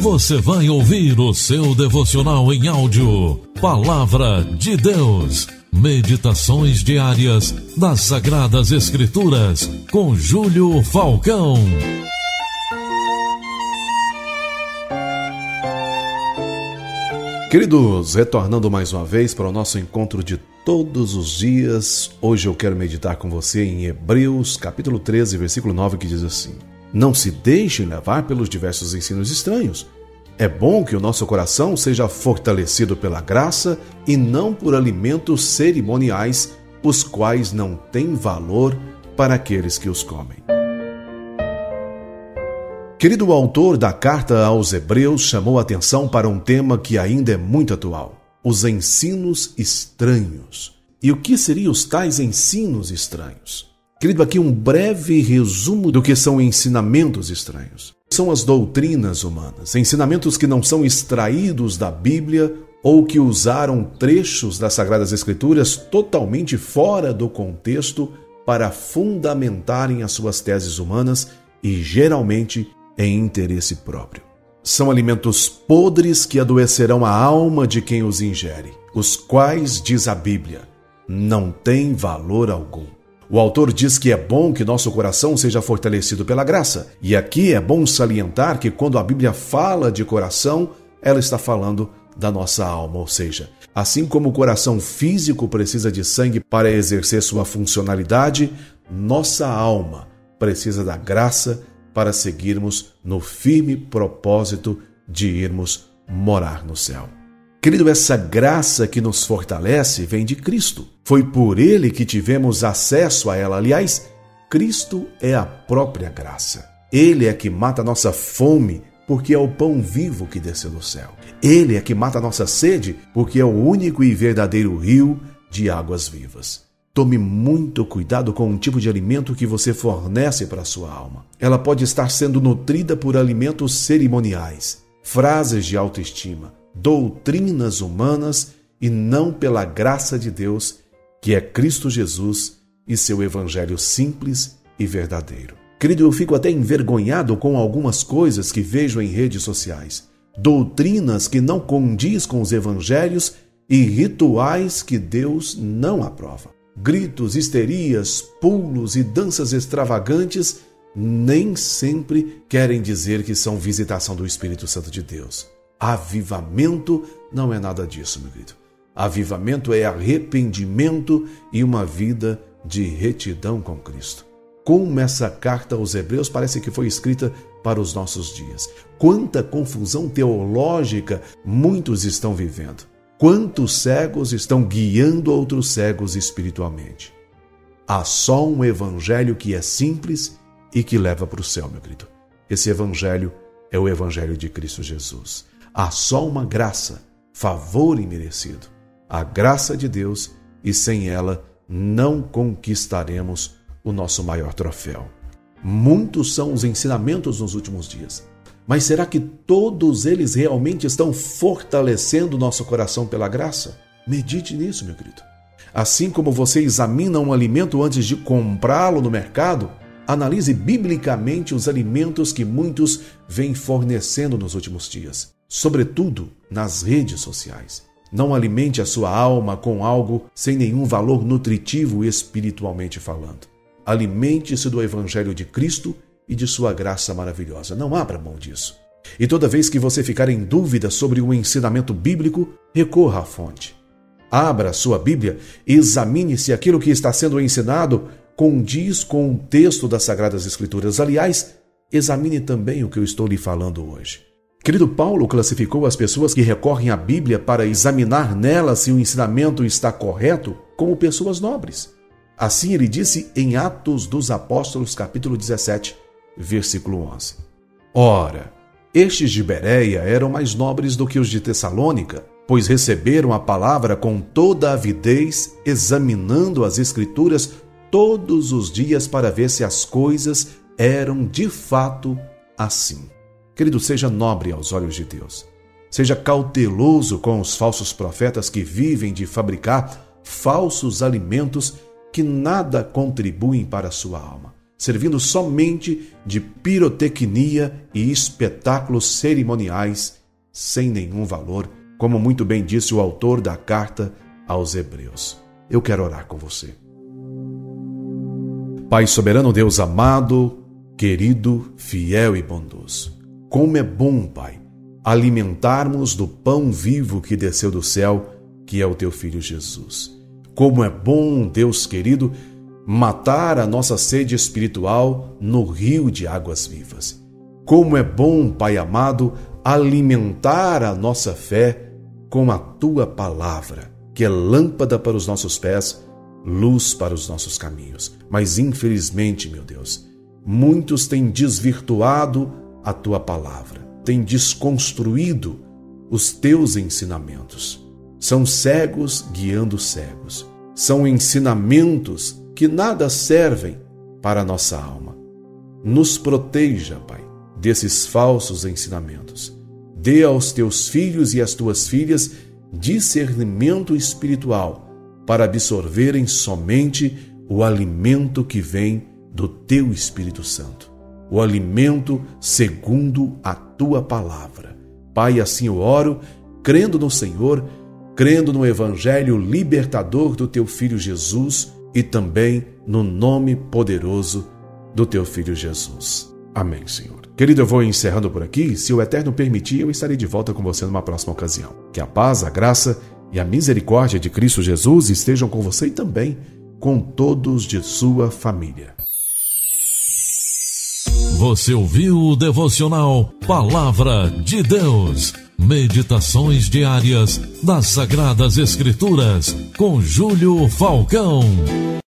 você vai ouvir o seu devocional em áudio, Palavra de Deus, meditações diárias das Sagradas Escrituras, com Júlio Falcão. Queridos, retornando mais uma vez para o nosso encontro de todos os dias, hoje eu quero meditar com você em Hebreus, capítulo 13, versículo 9, que diz assim: não se deixem levar pelos diversos ensinos estranhos. É bom que o nosso coração seja fortalecido pela graça e não por alimentos cerimoniais, os quais não têm valor para aqueles que os comem. Querido, o autor da carta aos Hebreus chamou a atenção para um tema que ainda é muito atual: os ensinos estranhos. E o que seriam os tais ensinos estranhos? Querido, aqui um breve resumo do que são ensinamentos estranhos. São as doutrinas humanas, ensinamentos que não são extraídos da Bíblia ou que usaram trechos das Sagradas Escrituras totalmente fora do contexto para fundamentarem as suas teses humanas e, geralmente, em interesse próprio. São alimentos podres que adoecerão a alma de quem os ingere, os quais, diz a Bíblia, não têm valor algum. O autor diz que é bom que nosso coração seja fortalecido pela graça. E aqui é bom salientar que quando a Bíblia fala de coração, ela está falando da nossa alma, ou seja, assim como o coração físico precisa de sangue para exercer sua funcionalidade, nossa alma precisa da graça para seguirmos no firme propósito de irmos morar no céu. Querido, essa graça que nos fortalece vem de Cristo. Foi por Ele que tivemos acesso a ela. Aliás, Cristo é a própria graça. Ele é que mata a nossa fome, porque é o pão vivo que desceu do céu. Ele é que mata a nossa sede, porque é o único e verdadeiro rio de águas vivas. Tome muito cuidado com o tipo de alimento que você fornece para a sua alma. Ela pode estar sendo nutrida por alimentos cerimoniais, frases de autoestima, doutrinas humanas e não pela graça de Deus, que é Cristo Jesus e seu evangelho simples e verdadeiro. Querido, eu fico até envergonhado com algumas coisas que vejo em redes sociais. Doutrinas que não condiz com os evangelhos e rituais que Deus não aprova. Gritos, histerias, pulos e danças extravagantes nem sempre querem dizer que são visitação do Espírito Santo de Deus. Avivamento não é nada disso, meu querido. Avivamento é arrependimento e uma vida de retidão com Cristo. Como essa carta aos Hebreus parece que foi escrita para os nossos dias. Quanta confusão teológica muitos estão vivendo. Quantos cegos estão guiando outros cegos espiritualmente. Há só um evangelho que é simples e que leva para o céu, meu querido. Esse evangelho é o evangelho de Cristo Jesus. Há só uma graça, favor imerecido, a graça de Deus, e sem ela não conquistaremos o nosso maior troféu. Muitos são os ensinamentos nos últimos dias, mas será que todos eles realmente estão fortalecendo nosso coração pela graça? Medite nisso, meu querido. Assim como você examina um alimento antes de comprá-lo no mercado, analise biblicamente os alimentos que muitos vêm fornecendo nos últimos dias, sobretudo nas redes sociais. Não alimente a sua alma com algo sem nenhum valor nutritivo espiritualmente falando. Alimente-se do Evangelho de Cristo e de sua graça maravilhosa. Não abra mão disso. E toda vez que você ficar em dúvida sobre um ensinamento bíblico, recorra à fonte. Abra a sua Bíblia e examine se aquilo que está sendo ensinado condiz com o texto das Sagradas Escrituras. Aliás, examine também o que eu estou lhe falando hoje. Querido, Paulo classificou as pessoas que recorrem à Bíblia para examinar nela se o ensinamento está correto como pessoas nobres. Assim ele disse em Atos dos Apóstolos, capítulo 17, versículo 11. Ora, estes de Bereia eram mais nobres do que os de Tessalônica, pois receberam a palavra com toda a avidez, examinando as Escrituras todos os dias para ver se as coisas eram de fato assim. Querido, seja nobre aos olhos de Deus. Seja cauteloso com os falsos profetas que vivem de fabricar falsos alimentos que nada contribuem para a sua alma. servindo somente de pirotecnia e espetáculos cerimoniais sem nenhum valor, como muito bem disse o autor da carta aos Hebreus. Eu quero orar com você. Pai soberano, Deus amado, querido, fiel e bondoso, como é bom, Pai, alimentarmos do pão vivo que desceu do céu, que é o Teu Filho Jesus. Como é bom, Deus querido, matar a nossa sede espiritual no rio de águas vivas. Como é bom, Pai amado, alimentar a nossa fé com a Tua palavra, que é lâmpada para os nossos pés, luz para os nossos caminhos. Mas infelizmente, meu Deus, muitos têm desvirtuado a Tua palavra, têm desconstruído os Teus ensinamentos. São cegos guiando cegos. São ensinamentos que nada servem para a nossa alma. Nos proteja, Pai, desses falsos ensinamentos. Dê aos Teus filhos e às Tuas filhas discernimento espiritual para absorverem somente o alimento que vem do Teu Espírito Santo, o alimento segundo a Tua palavra. Pai, assim eu oro, crendo no Senhor, crendo no Evangelho libertador do Teu Filho Jesus e também no nome poderoso do Teu Filho Jesus. Amém, Senhor. Querido, eu vou encerrando por aqui. Se o Eterno permitir, eu estarei de volta com você numa próxima ocasião. Que a paz, a graça e a misericórdia de Cristo Jesus estejam com você e também com todos de sua família. Você ouviu o devocional Palavra de Deus. Meditações diárias das Sagradas Escrituras com Júlio Falcão.